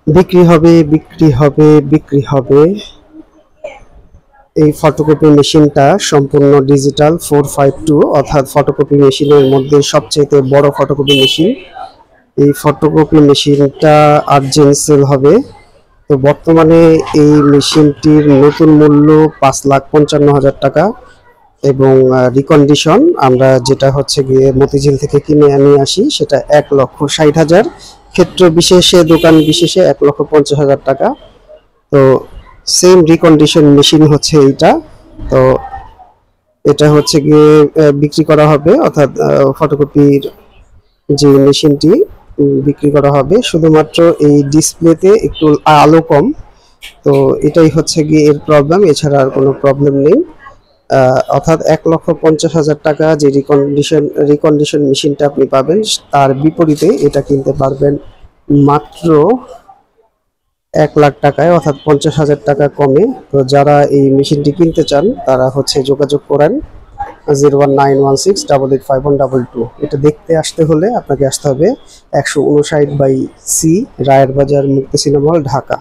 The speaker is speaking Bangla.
বিক্রি হবে, বিক্রি হবে, বিক্রি হবে। এই ফটোকপি মেশিনটা সম্পূর্ণ ডিজিটাল 452, অর্থাৎ ফটোকপি মেশিনের মধ্যে সবচেয়ে বড় ফটোকপি মেশিন। এই ফটোকপি মেশিনটা আর্জেন্ট সেল হবে। তো বর্তমানে এই মেশিনটির নতুন মূল্য 5,55,000 টাকা এবং রিকন্ডিশন আমরা যেটা হচ্ছে গিয়ে মতিঝিল থেকে কিনে নিয়ে আসি সেটা 1,60,000, ক্ষেত্র বিশেষে দোকান বিশেষে 1,50,000 টাকা। তো সেম রিকন্ডিশন মেশিন হচ্ছে এইটা। তো এটা হচ্ছে গিয়ে বিক্রি করা হবে, অর্থাৎ ফটোকপির যে মেশিনটি বিক্রি করা হবে। শুধুমাত্র এই ডিসপ্লেতে একটু আলো কম, তো এটাই হচ্ছে গিয়ে এর প্রবলেম, এছাড়া আর কোনো প্রবলেম নেই। অর্থাৎ 1,50,000 টাকা যে রিকন্ডিশন মেশিনটা আপনি পাবেন, তার বিপরীতে এটা কিনতে পারবেন মাত্র 1,00,000 টাকায়, অর্থাৎ 50,000 টাকা কমে। তো যারা এই মেশিনটি কিনতে চান তারা হচ্ছে যোগাযোগ করেন 01916885122। এটা দেখতে আসতে হলে আপনাকে আসতে হবে 159/C, রায়ের বাজার, মুক্তি সিনেমা হল, ঢাকা।